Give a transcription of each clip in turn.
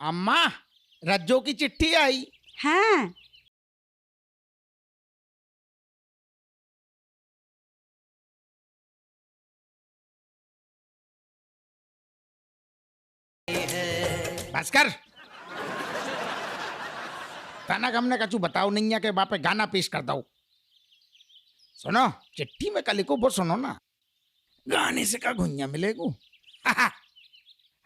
अम्मा, रज्जो की चिट्ठी आई। हाँ, बस कर। तनक हमने कछु बताओ नहीं है कि बापे गाना पेश कर दो। सुनो, चिट्ठी में कल को वो सुनो ना, गाने से का घुइया मिलेगो।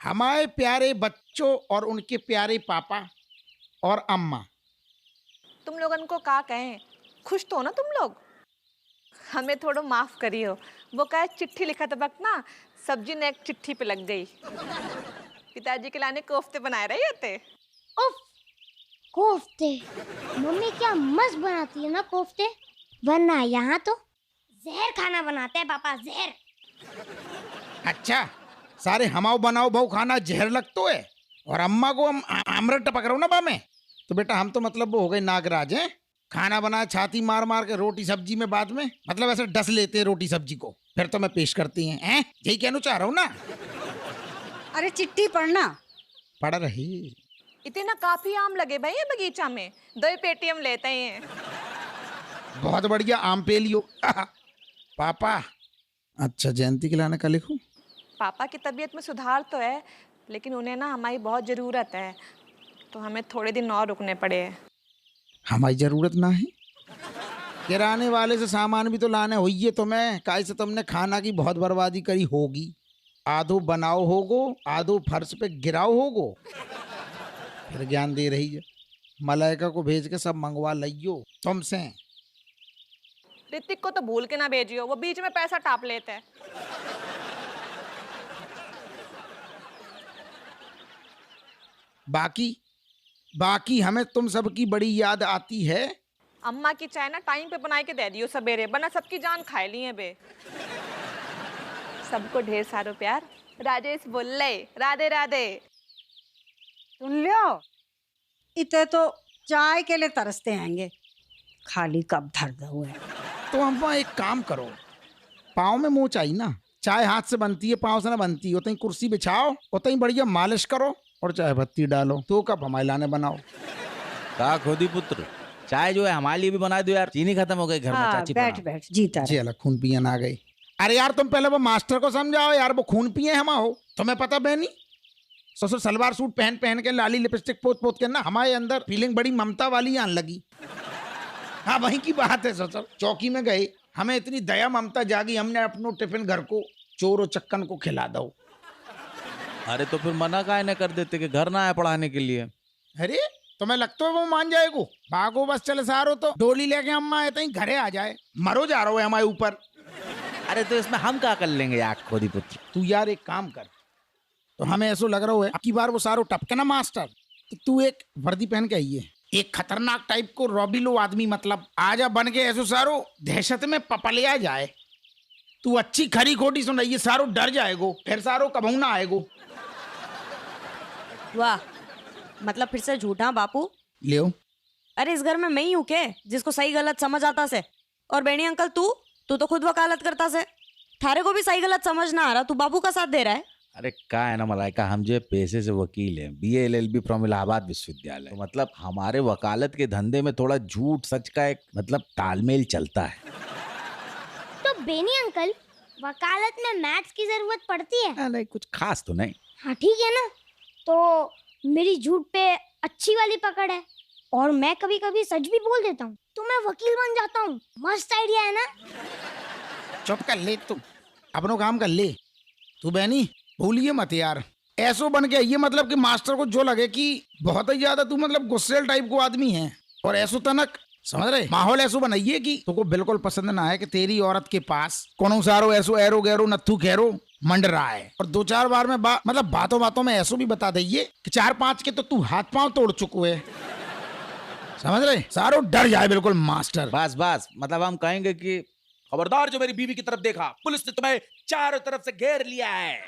हमारे प्यारे बच्चों और उनके प्यारे पापा और अम्मा। तुम लोगन को का कहें, खुश तो हो ना तुम लोग। हमें थोड़ा माफ करियो, वो कहे चिट्ठी लिखा तब ना सब्जी ने एक चिट्ठी पे लग गई। पिताजी के लाने कोफ्ते बनाए रहे थे। उफ, कोफ्ते मम्मी क्या मस्त बनाती है ना कोफ्ते। वरना यहाँ तो जहर खाना बनाते हैं पापा, जहर। अच्छा, सारे हमाओ बनाओ बहु खाना जहर लगतो है और अम्मा को हम अमृत टपक रहो ना बा में। तो बेटा हम तो मतलब वो हो गए नागराज हैं, खाना बनाया छाती मार मार के रोटी सब्जी में बाद में मतलब ऐसे डस लेते हैं रोटी सब्जी को, फिर तो मैं पेश करती हैं। यही कहना चाह रहा हूँ ना। अरे चिट्ठी पढ़ना। पढ़ रही। इतने काफी आम लगे भाई ये बगीचा में, 2 पेटी हम लेते हैं। बहुत बढ़िया, आम पे लियो। पापा, अच्छा जयंती के लाने का लिखूं? पापा की तबीयत में सुधार तो है, लेकिन उन्हें ना हमारी बहुत ज़रूरत है, तो हमें थोड़े दिन और रुकने पड़े हैं। हमारी जरूरत ना है? किराने वाले से सामान भी तो लाने होइए तुम्हें, काहे से तुमने खाना की बहुत बर्बादी करी होगी। आधो बनाओ होगो, आधो फर्श पे गिराओ होगो। फिर ज्ञान दे रही है, मलाइका को भेज के सब मंगवा लियो तुमसे। ऋतिक को तो भूल के ना भेजियो, वो बीच में पैसा टाप लेते हैं। बाकी हमें तुम सबकी बड़ी याद आती है। अम्मा की चाय ना टाइम पे बना के दे दियो सवेरे, वरना सबकी जान खाए ली है बे। सबको ढेर सारो प्यार। राजेश बोल ले, राधे राधे। सुन लियो, इतने तो चाय के लिए तरसते हैंगे, खाली कब धर दो है। तो हम एक काम करो, पाँव में मोच आई ना, चाय हाथ से बनती है पाँव से ना बनती है। उतनी कुर्सी बिछाओ, उतनी बढ़िया मालिश करो और चाय पत्ती डालो, 2 कप हमारे लाने बनाओ। का खोदी पुत्र, चाय जो है हमारे लिए भी बना दो यार, चीनी खत्म हो गई घर में। हाँ, चाची बैठ बनाओ। बैठ जीता जी रहे। अलग खून पियन आ गई। अरे यार तुम पहले वो मास्टर को समझाओ यार, वो खून पिए हम हो, तुम्हें पता बहनी। ससुर सलवार सूट पहन पहन के लाली लिपस्टिक पोत पोत के ना हमारे अंदर फीलिंग बड़ी ममता वाली आने लगी। हाँ वहीं की बात है ससुर, चौकी में गए, हमें इतनी दया ममता जागी, हमने अपनो टिफिन घर को चोर चक्कन को खिला दो। अरे तो फिर मना काहे न कर देते कि घर ना आए पढ़ाने के लिए। अरे तुम्हें लगता है वो मान जाएगो? भागो बस चले सारो तो डोली लेके अम्मा आए तहीं घरे आ जाए, मरो जा रहा है हमारे ऊपर। अरे तो इसमें हम क्या कर लेंगे यार खोदी पुत्र। तू यार एक काम कर, तो हमें ऐसा लग रहा है अब की बार वो सारो टपके ना मास्टर, तो तू एक वर्दी पहन के आइए, एक खतरनाक टाइप को रॉबिलो आदमी मतलब आजा बन के ऐसो सारो दहशत में पपलिया जाए। तू अच्छी खरी खोटी सुनाइए, सारो डर जाएगो, फिर सारो कबू ना आएगो। वाह, मतलब फिर से झूठा बापू। लियो, अरे इस घर में मैं ही हूँ के जिसको सही गलत समझ आता से। और बेनी अंकल तू तो खुद वकालत करता से, थारे को भी सही गलत समझ ना आ रहा, तू बाबू का साथ दे रहा है। अरे का है ना मलाइका, हम जो पेशे से वकील हैं, BA LLB फ्रॉम इलाहाबाद विश्वविद्यालय, तो मतलब हमारे वकालत के धंधे में थोड़ा झूठ सच का एक मतलब तालमेल चलता है। तो बेनी अंकल, वकालत में मैथ्स की जरूरत पड़ती है? नहीं कुछ खास तो नहीं। हाँ ठीक है ना, तो मेरी झूठ पे अच्छी वाली पकड़ है और मैं कभी कभी सच भी बोल देता हूँ, तो मैं वकील बन जाता हूँ। मस्त आइडिया है ना? चुप कर ले, तू अपनो काम कर ले। तू बहनी भूलिए मत यार, ऐसो बन के ये मतलब कि मास्टर को जो लगे कि बहुत ही ज्यादा तू मतलब गुस्सेल टाइप को आदमी है, और ऐसो तनक समझ रहे माहौल ऐसो बनाइए कि तुमको बिल्कुल पसंद ना है कि तेरी औरत के पास कोनो सारो ऐसो एरो गैरो नत्थू खैरो मंड रहा है। और 2-4 बार में मतलब बातों बातों में ऐसो भी बता दीजिए कि 4-5 के तो तू हाथ पांव तोड़ चुको है, समझ रहे, सारो डर जाए बिल्कुल मास्टर। बस बस मतलब हम कहेंगे कि खबरदार जो मेरी बीवी की तरफ देखा, पुलिस ने तुम्हें चारों तरफ से घेर लिया है।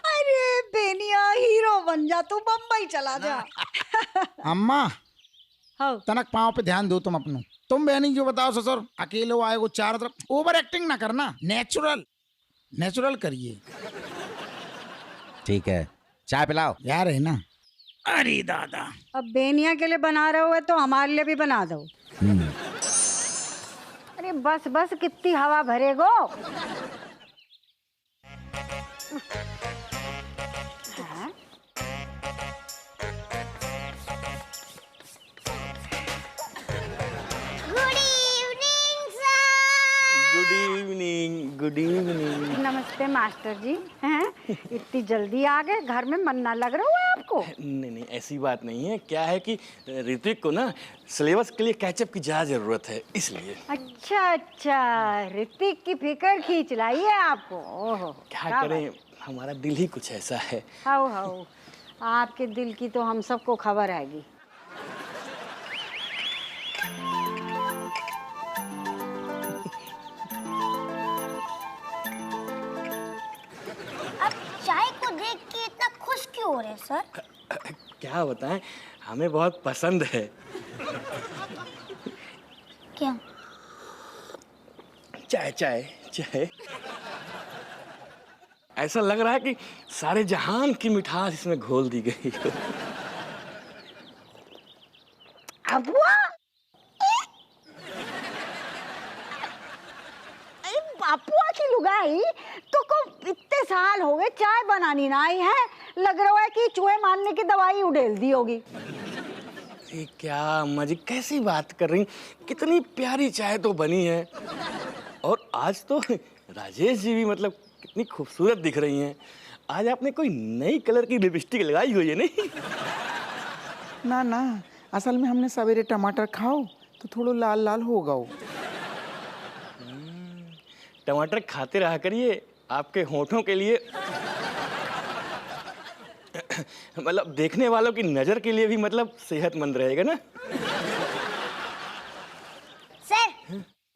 अरे बेनिया, हीरो बन जा, तू बम्बई चला जा। अम्मा हाँ, तनक पाँव पे ध्यान दो तुम अपनो। तुम बहनी जो बताओ ससुर, अकेले आए वो चारों तरफ ओवर एक्टिंग ना करना, नेचुरल नेचुरल करिए। ठीक है, चाय पिलाओ। यार है ना। अरे दादा, अब बेनिया के लिए बना रहे हो तो हमारे लिए भी बना दो। अरे बस बस, कितनी हवा भरेगो। हाँ? Good evening sir. Good evening, good evening. नमस्ते मास्टर जी। हैं? इतनी जल्दी आ गए, घर में मन ना लग रहा है आपको? नहीं नहीं, ऐसी बात नहीं है। क्या है कि ऋत्विक को ना सिलेबस के लिए कैचअप की ज़्यादा ज़रूरत है, इसलिए। अच्छा अच्छा, ऋतिक की फिक्र खींच लाई है आपको। ओहो, क्या करें, हमारा दिल ही कुछ ऐसा है। हाउ हाउ, आपके दिल की तो हम सबको खबर हैगी। अब चाय को देख के इतना खुश क्यों हो रहे हैं सर? क्या बताएं, हमें बहुत पसंद है। क्या? चाय चाय चाय। ऐसा लग रहा है कि सारे जहान की मिठास इसमें घोल दी गई हो। अबुआ, अरे बापुआ की लुगाई तो को इतने साल हो गए चाय बनानी ना आई है। लग रहा है कि चूहे मारने की दवाई उड़ेल दी होगी। ये क्या अम्मा जी कैसी बात कर रही, कितनी प्यारी चाय तो बनी है। और आज तो राजेश जी भी मतलब कितनी खूबसूरत दिख रही हैं। आज आपने कोई नई कलर की लिपस्टिक लगाई हुई है नहीं? ना ना, असल में हमने सवेरे टमाटर खाओ तो थोड़ा लाल लाल हो गओ। टमाटर खाते रहा करिए, आपके होठों के लिए मतलब देखने वालों की नजर के लिए भी मतलब सेहतमंद रहेगा ना। सर,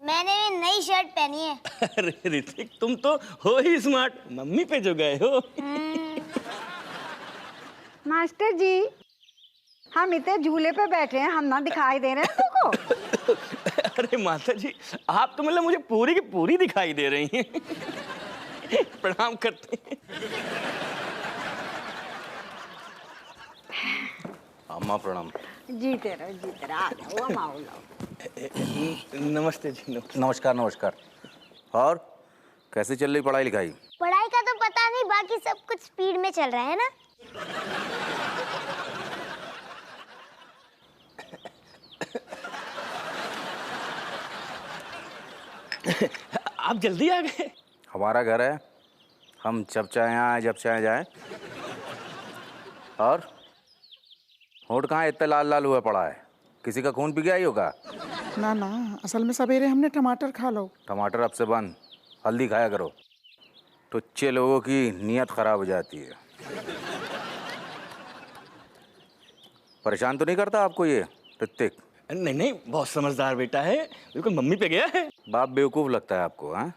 मैंने भी नई शर्ट पहनी है। अरे ऋतिक, तुम तो हो ही स्मार्ट, मम्मी पे जो गए हो। मास्टर जी, हम इतने झूले पे बैठे हैं, हम ना दिखाई दे रहे हैं तुमको? अरे माता जी, आप तो मतलब मुझे पूरी की पूरी दिखाई दे रही हैं। प्रणाम करते हैं। अम्मा प्रणाम। जीते रहो, आ जाओ, हम आओ लाओ। नमस्ते जी, नमस्ते। नमस्कार नमस्कार। और कैसे चल रही पढ़ाई लिखाई? पढ़ाई का तो पता नहीं, बाकी सब कुछ स्पीड में चल रहा है ना। आप जल्दी आ गए। हमारा घर है, हम जब चाहे आए जब चाहे जाए। और होठ कहाँ इतना लाल लाल हुआ पड़ा है? किसी का खून पी गया ही होगा। ना ना, असल में सवेरे हमने टमाटर खा लो। टमाटर अब से बंद, हल्दी खाया करो। टुच्चे लोगों की नीयत खराब हो जाती है। परेशान तो नहीं करता आपको ये ऋतिक? नहीं नहीं, बहुत समझदार बेटा है, बिल्कुल मम्मी पे गया है। बाप बेवकूफ लगता है आपको? हाँ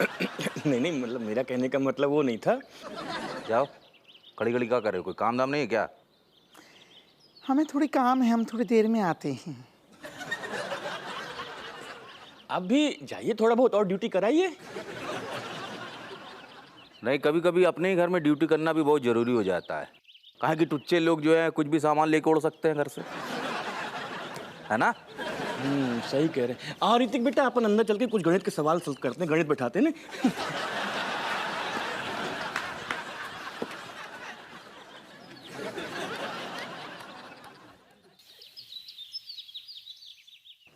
नहीं नहीं, मतलब मेरा कहने का मतलब वो नहीं था। जाओ, खड़ी खड़ी क्या कर रहे हो? कोई काम धाम नहीं है क्या? हमें थोड़ी काम है, हम थोड़ी देर में आते हैं। आप भी जाइए, थोड़ा बहुत और ड्यूटी कराइए। नहीं, कभी कभी अपने ही घर में ड्यूटी करना भी बहुत जरूरी हो जाता है। कहा कि टुच्चे लोग जो है कुछ भी सामान लेके उड़ सकते हैं घर से, है ना? सही कह रहे हैं। और ऋतिक बेटा, अपन अंदर चल के कुछ गणित के सवाल करते हैं, गणित बैठाते हैं ना।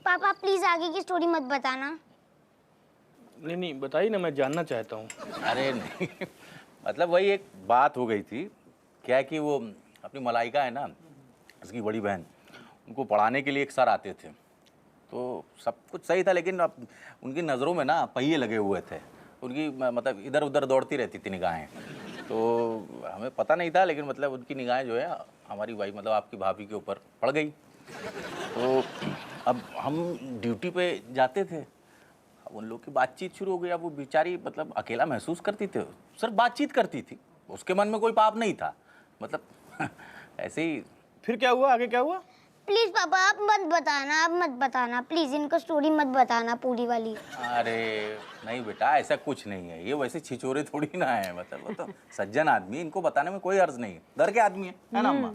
पापा प्लीज आगे की स्टोरी मत बताना। नहीं नहीं, बताइए ना, मैं जानना चाहता हूँ। अरे नहीं, मतलब वही एक बात हो गई थी। क्या है कि वो अपनी मलाइका है ना, उसकी बड़ी बहन, उनको पढ़ाने के लिए एक सर आते थे। तो सब कुछ सही था, लेकिन अब उनकी नज़रों में ना पहिए लगे हुए थे। उनकी मतलब इधर उधर दौड़ती रहती थी निगाहें। तो हमें पता नहीं था, लेकिन मतलब उनकी निगाहें जो है हमारी वाइफ मतलब आपकी भाभी के ऊपर पड़ गई। तो अब हम ड्यूटी पे जाते थे, अब उन लोग की बातचीत शुरू हो गई। अब वो बेचारी मतलब अकेला महसूस करती थी, सिर्फ बातचीत करती थी, उसके मन में कोई पाप नहीं था, मतलब ऐसे ही। फिर क्या हुआ, आगे क्या हुआ? प्लीज पापा आप मत बताना प्लीज, इनको स्टोरी मत बताना पूरी वाली। अरे नहीं बेटा, ऐसा कुछ नहीं है, ये वैसे छिचोरे थोड़ी ना है, मतलब वो तो सज्जन आदमी, इनको बताने में कोई अर्ज नहीं है, घर के आदमी है ना अम्मा?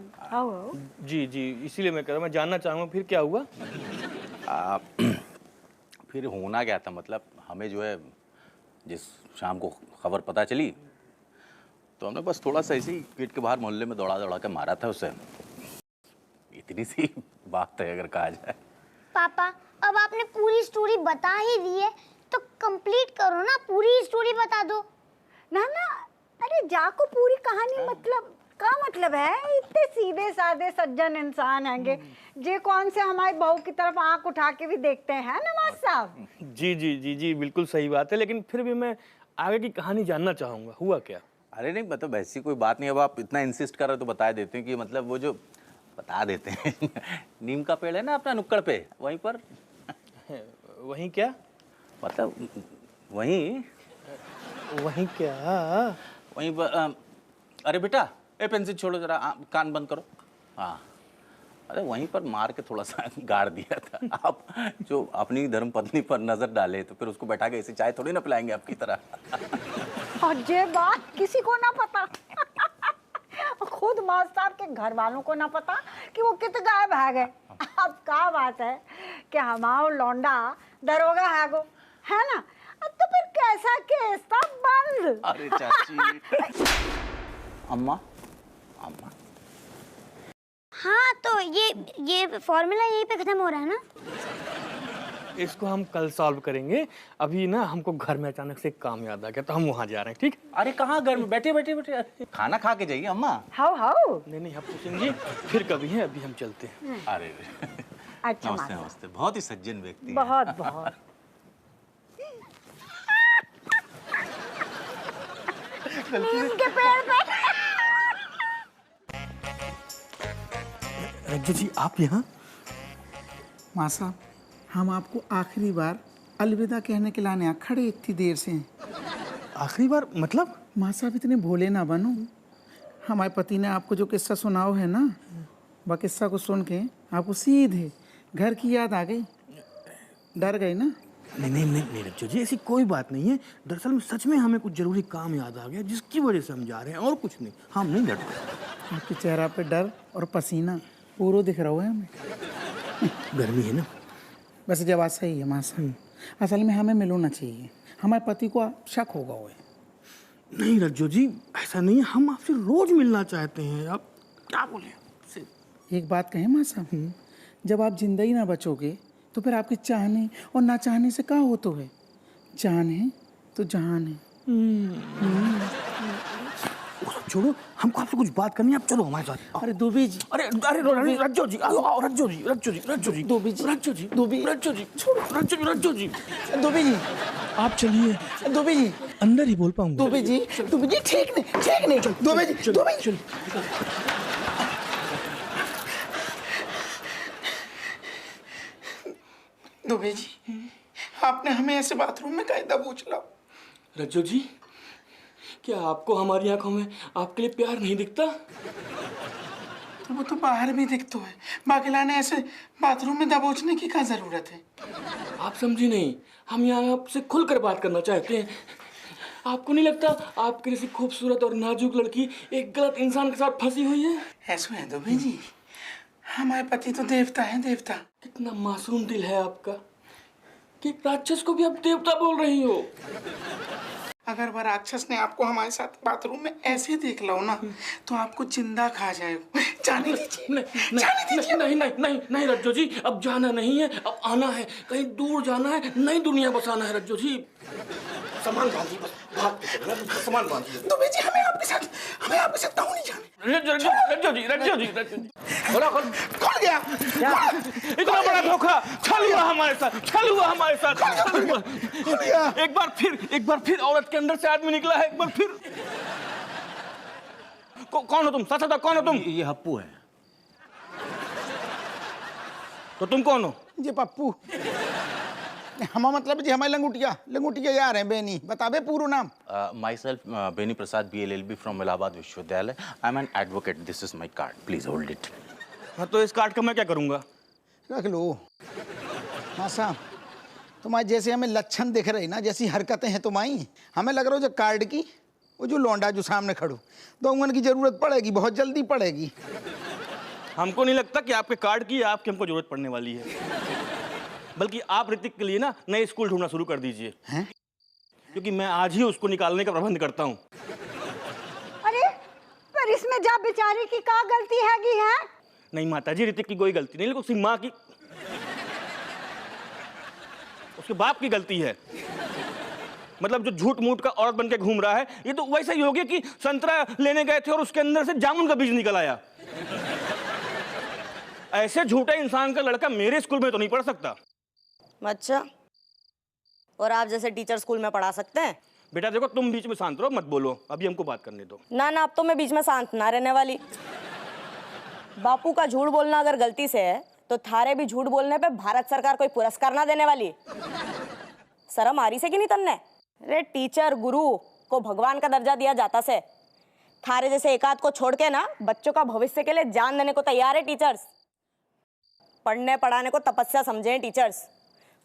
जी जी, इसीलिए मैं कह रहा हूँ, मैं जानना चाहूँगा फिर क्या हुआ। फिर होना क्या था, मतलब हमें जो है जिस शाम को खबर पता चली तो हमने बस थोड़ा सा ऐसे ही गेट के बाहर मोहल्ले में दौड़ा के मारा था उसे। इतनी सी बात है अगर कहा जाए। पापा अब आपने पूरी स्टोरी बता ही दी है तो कंप्लीट करो ना, पूरी स्टोरी बता दो ना ना। अरे जाको पूरी कहानी मतलब का मतलब है, इतने सीधे साधे सज्जन इंसान हैंगे जे कौन से हमारी बहू की तरफ आंख उठा के भी देखते हैं नवाज साहब। जी जी जी जी, बिल्कुल सही बात है, लेकिन फिर भी मैं आगे की कहानी जानना चाहूँगा, हुआ क्या? अरे नहीं, मतलब ऐसी कोई बात नहीं, अब आप इतना इंसिस्ट कर रहे हो तो बता देते हैं कि मतलब वो जो बता देते हैं नीम का पेड़ है ना अपना नुक्कड़ पे, वहीं पर। वहीं क्या? मतलब वहीं क्या? वहीं पर अरे बेटा, ए पेंसिल छोड़ो जरा, कान बंद करो। हाँ, अरे वहीं पर मार के थोड़ा सा गाड़ दिया था। आप जो अपनी धर्म पत्नी पर नजर डाले तो फिर उसको बैठा के ऐसे चाय थोड़ी ना पिलाएंगे आपकी तरह। और ये बात किसी को ना पता खुद मास्टर साहब के घर वालों को ना पता कि वो कित गायब है गए। अब क्या बात है कि हमारा लौंडा दरोगा है गो, है ना? अब तो फिर कैसा केस था बंद। अरे चाची। अम्मा अम्मा हाँ तो ये फॉर्मूला यहीं पे खत्म हो रहा है ना? इसको हम कल सॉल्व करेंगे, अभी ना हमको घर में अचानक से एक काम याद आ गया तो हम वहाँ जा रहे हैं, ठीक? अरे कहाँ घर में, बैठे बैठे बैठे खाना खा के जाइए अम्मा। हाउ नहीं हप्पू सिंह जी, फिर कभी है, अभी हम चलते हैं। अरे अच्छा नमस्ते नमस्ते, बहुत ही सज्जन व्यक्ति हैं। बहुत बहुत नीम के पेड़ पे। रज्जू जी आप यहाँ? माँ साहब हम आपको आखिरी बार अलविदा कहने के लाने खड़े इतनी देर से हैं। आखिरी बार मतलब? माँ साहब इतने भोले ना बनो, हमारे पति ने आपको जो किस्सा सुनाओ है ना, वह किस्सा को सुन के आपको सीधे घर की याद आ गई, डर गई ना? नहीं रज्जू जी, ऐसी कोई बात नहीं है, दरअसल में सच में हमें कुछ जरूरी काम याद आ गया जिसकी वजह से हम जा रहे हैं, और कुछ नहीं, हम नहीं डरते। आपके चेहरा पे डर और पसीना पूरा दिख रहा है हमें। गर्मी है ना? वैसे जवाब सही है माँ साहब, असल में हमें मिलना चाहिए, हमारे पति को शक होगा हुए। नहीं रज्जू जी, ऐसा नहीं है, हम आपसे रोज मिलना चाहते हैं, आप क्या बोले? एक बात कहें माँ साहब, जब आप जिंदा ही ना बचोगे तो फिर आपके चाहने और ना चाहने से क्या हो तो है, जान है तो जहान है। वो सब छोड़ो, हमको आपसे कुछ बात करनी है, आप चलो हमारे साथ। अरे दुबे जी, अरे रज्जू जी, दुबे जी आप चलिए, दुबे जी, अंदर ही बोल पाऊंगा। दुबे जी ठीक नहीं दुबे जी। दुबे जी आपने हमें ऐसे बाथरूम में कायदा पूछ ला। रज्जू जी, क्या आपको हमारी आंखों में आपके लिए प्यार नहीं दिखता? तो वो तो बाहर भी दिखता है, बाकी ने ऐसे बाथरूम में दबोचने की क्या जरूरत है? आप समझी नहीं, हम यहाँ आपसे खुलकर बात करना चाहते हैं। आपको नहीं लगता आपकी जैसी खूबसूरत और नाजुक लड़की एक गलत इंसान के साथ फंसी हुई है? ऐसा है दुबे जी, हमारे पति तो देवता है, देवता। कितना मासूम दिल है आपका कि राक्षस को भी आप देवता बोल रही हो। अगर वह राक्षस ने आपको हमारे साथ बाथरूम में ऐसे देख लो ना तो आपको जिंदा खा जाएगा। जाने दीजिए। नहीं रज्जू जी, अब जाना नहीं है, अब आना है, कहीं दूर जाना है, नई दुनिया बसाना है रज्जू जी। सामान बांधिए, बस भाग के चलना, सामान बांधिए। दुबे जी हमें आपके साथ कहीं नहीं जाने। रज्जू जी खुल गया। इतना बड़ा धोखा, छल हुआ हमारे साथ। एक बार फिर औरत के अंदर से आदमी निकला है, एक बार फिर। कौन हो तुम? सच कौन हो तुम? ये हप्पू है। तो तुम कौन हो? ये पप्पू हमारा मतलब जी हमारे लंगुटिया जा रहे हैं। बेनी बताबे पूरा नाम। Myself Beni Prasad BLLB from Allahabad विश्वविद्यालय। I am an advocate, this is my card, please hold it. हाँ तो इस कार्ड का मैं क्या करूँगा? रख लो। हाँ साहब, तुम्हारे जैसे हमें लक्षण दिख रही ना, जैसी हरकतें हैं तुम्हारी, हमें लग रहा हो जो कार्ड की, वो जो लौंडा जो सामने खड़ो, तो उंगन की जरूरत पड़ेगी, बहुत जल्दी पड़ेगी। हमको नहीं लगता कि आपके कार्ड की आपकी हमको जरूरत पड़ने वाली है, बल्कि आप ऋतिक के लिए ना नए स्कूल ढूंढना शुरू कर दीजिए। हैं? क्योंकि मैं आज ही उसको निकालने का प्रबंध करता हूँ। अरे पर इसमें जा बेचारे की क्या गलती हैगी है? नहीं माता जी, ऋतिक की कोई गलती नहीं, लेकिन उसकी माँ की, उसके बाप की गलती है। मतलब जो झूठ मूठ का औरत बन के घूम रहा है, ये तो वैसा ही हो गया कि संतरा लेने गए थे और उसके अंदर से जामुन का बीज निकल आया। ऐसे झूठे इंसान का लड़का मेरे स्कूल में तो नहीं पढ़ सकता। अच्छा, और आप जैसे टीचर स्कूल में पढ़ा सकते हैं? बेटा देखो, तुम बीच में शांत रहो, मत बोलो, अभी हमको बात करने दो। ना ना, अब तो मैं बीच में शांत ना रहने वाली। बापू का झूठ बोलना अगर गलती से है तो थारे भी झूठ बोलने पे भारत सरकार कोई पुरस्कार ना देने वाली। शर्म आ रही से कि नहीं तन्ने? अरे टीचर गुरु को भगवान का दर्जा दिया जाता से, थारे जैसे एकाध को छोड़ के ना बच्चों का भविष्य के लिए जान देने को तैयार है टीचर्स। पढ़ने पढ़ाने को तपस्या समझे हैं टीचर्स।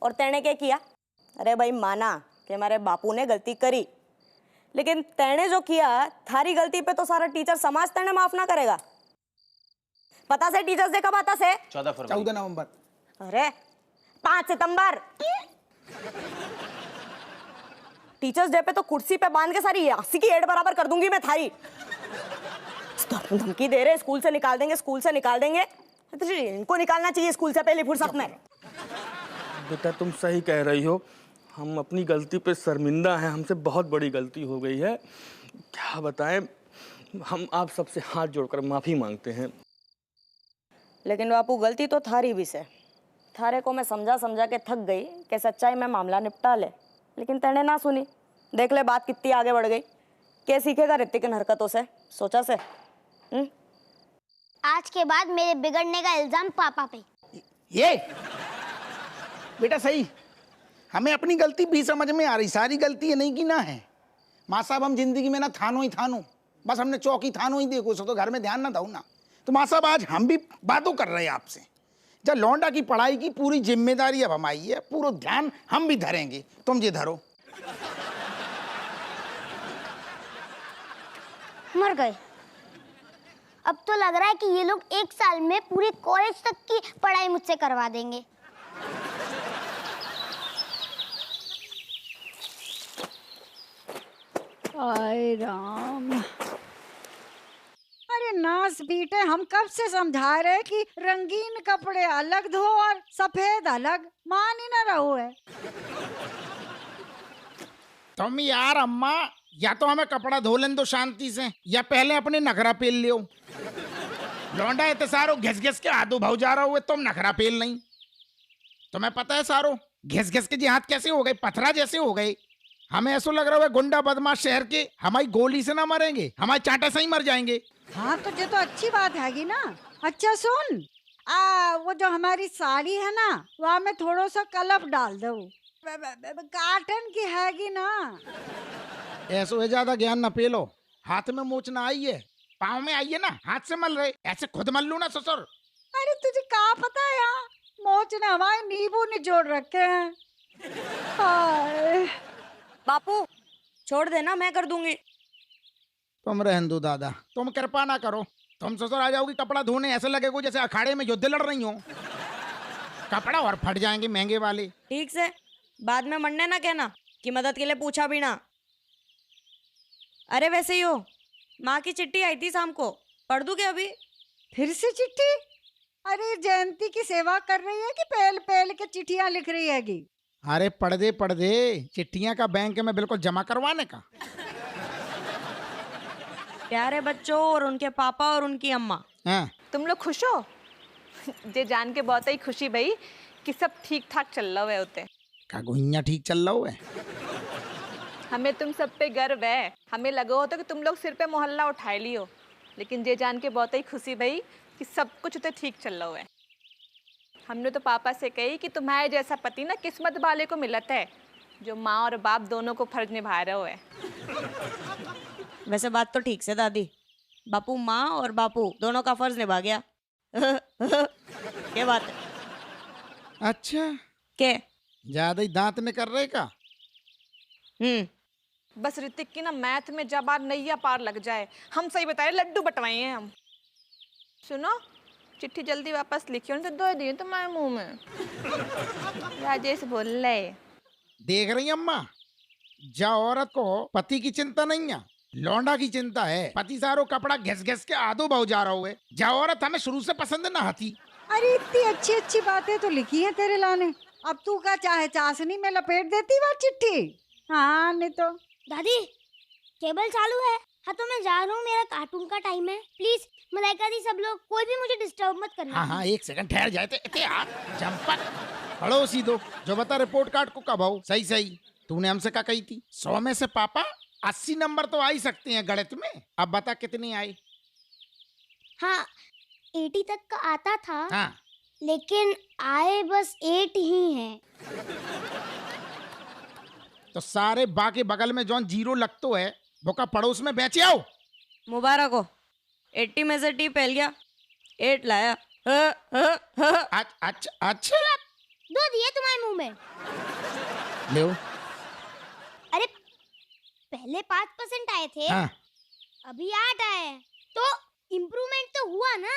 और तेने क्या किया? अरे भाई माना कि हमारे बापू ने गलती करी, लेकिन तेने जो किया, थारी गलती पे तो सारा टीचर समाज तेने माफ ना करेगा। पता से टीचर्स डे कब आता से? 14 नवंबर। अरे 5 सितंबर। टीचर्स डे पे तो कुर्सी पे बांध के सारी 80 की एड बराबर कर दूंगी मैं थारी। धमकी दे रहे स्कूल से निकाल देंगे, स्कूल से निकाल देंगे। तो इनको निकालना चाहिए स्कूल से पहले फुर्सत में। बेटा तुम सही कह रही हो, हम अपनी गलती पे शर्मिंदा हैं, हमसे बहुत बड़ी गलती हो गई है। क्या बताएं, हम आप सबसे हाथ जोड़कर माफी मांगते हैं। लेकिन बापू गलती तो थारी भी से। थारे को मैं समझा समझा के थक गई कि सच्चाई में मामला निपटा ले, लेकिन तेने ना सुनी। देख ले बात कितनी आगे बढ़ गई। क्या सीखेगा ऋतिक इन हरकतों से? सोचा से? आज के बाद मेरे बिगड़ने का इल्जाम पापा पे। ये बेटा सही, हमें अपनी गलती भी समझ में आ रही, सारी गलती है नहीं कि ना है। माँ साहब हम जिंदगी में ना थानो ही थानो, बस हमने चौकी थानो ही देखो, सो तो घर में ध्यान ना दो ना। तो माँ साहब आज हम भी बातों कर रहे हैं आपसे, जब लौंडा की पढ़ाई की पूरी जिम्मेदारी अब हमारी है, पूरा ध्यान हम भी धरेंगे, तुम ये धरो। मर गए। अब तो लग रहा है कि ये लोग 1 साल में पूरे कॉलेज तक की पढ़ाई मुझसे करवा देंगे। आय राम। अरे नास बेटे, हम कब से समझा रहे कि रंगीन कपड़े अलग धो और सफेद अलग, मान ही ना रहो है। तुम यार अम्मा, या तो हमें कपड़ा धो लें दो शांति से, या पहले अपने नखरा पेल लियो। लौंडा इतने सारो घिस घिस के आदू भाव जा रहा हुए, तुम नखरा पेल नहीं। तुम्हें पता है सारो घिस घिस के जी हाथ कैसे हो गए, पथरा जैसे हो गए। हमें ऐसा लग रहा है गुंडा बदमाश शहर के हमारी गोली से ना मरेंगे, हमारे चांटे से ही मर जाएंगे। हाँ तो ये तो अच्छी बात हैगी ना। अच्छा सुन, वो जो हमारी साड़ी है ना, वहाँ में थोड़ा सा कलफ डाल दो, काटन की हैगी ना। ऐसो है, ज्यादा ज्ञान न पेलो, हाथ में मोच ना आई है, पाँव में आई है ना, हाथ से मल रहे, ऐसे खुद मल लू ना ससुर। अरे तुझे क्या पता है, यहाँ मोच ने हमारे नींबू निचोड़ रखे हैं। हाय। बापू छोड़ देना, मैं कर दूंगी। तुम रहन दो दादा, तुम कृपा ना करो। तुम ससुर आ जाओगी कपड़ा धोने, ऐसे लगेगा जैसे अखाड़े में युद्ध लड़ रही हो। कपड़ा और फट जाएंगे महंगे वाले। ठीक से बाद में मरने ना कहना कि मदद के लिए पूछा भी ना। अरे वैसे ही हो, माँ की चिट्ठी आई थी शाम को, पढ़ दूं क्या अभी? फिर से चिट्ठी? अरे जयंती की सेवा कर रही है कि पहल पहल के चिट्ठियां लिख रही हैगी? अरे पढ़ दे चिट्ठियां का बैंक में बिल्कुल जमा करवाने का। प्यारे बच्चों और उनके पापा और उनकी अम्मा, हाँ। तुम लोग खुश हो? जे जान के बहुत ही खुशी भाई कि सब ठीक ठाक चल रहा है होते। का गुइया ठीक चल रहा है। हमें तुम सब पे गर्व है। हमें लगा होता कि तुम लोग सिर पे मोहल्ला उठाए लियो, लेकिन ये जान के बहुत ही खुशी भाई कि सब कुछ उते ठीक चल रहा है। हमने तो पापा से कही कि तुम्हारे जैसा पति ना किस्मत वाले को मिलत है, जो माँ और बाप दोनों को फर्ज निभा रहे है। वैसे बात तो ठीक से दादी, बापू माँ और बापू दोनों का फर्ज निभा गया। क्या बात है? अच्छा, के? ज्यादा ही दांत निकल रहे का? बस ऋतिक की ना मैथ में जब बार नैया पार लग जाए, हम सही बताए लड्डू बटवाए हैं हम। सुनो, चिट्ठी जल्दी वापस लिखियो, नहीं तो दो दिए तुम्हारे मुंह में। राजेश बोल रहे। देख रही अम्मा, जा औरत को पति की चिंता नहीं है, लौंडा की चिंता है। पति सारो कपड़ा घिस घिस के आधो भाव जा रहा हुए। जा औरत हमें शुरू से पसंद ना आती। अरे इतनी अच्छी अच्छी बातें तो लिखी हैं तेरे लाने, अब तू का चाहे चाशनी में लपेट देती वो चिट्ठी। हाँ नहीं तो। दादी केबल चालू है। हाँ तो मैं जा रहा हूँ, मेरा कार्टून का टाइम है। प्लीज मलाइका दी सब लोग कोई भी मुझे डिस्टर्ब मत करना। हाँ हाँ, एक सेकंड ठहर जाए थे यार। जंपक पड़ोसी दो जो बता रिपोर्ट कार्ड को कब आओ। सही सही, तूने हमसे क्या कही थी? 100 में से पापा 80 नंबर तो आ ही सकते हैं गणित में। अब बता कितने आए? हाँ 80 तक का आता था। हाँ, लेकिन आए बस 8 ही हैं। तो सारे बाकी बगल में जौन जीरो लगतो है वो का पड़ोस में बेचे आओ। मुबारक हो, 80 में से टी पहल गया, 8 लाया। अच्छा अच्छा, दो दिए तुम्हारे मुंह में। ले अरे पहले 5% आए थे। हाँ, अभी 8 आए, तो इम्प्रूवमेंट तो हुआ ना।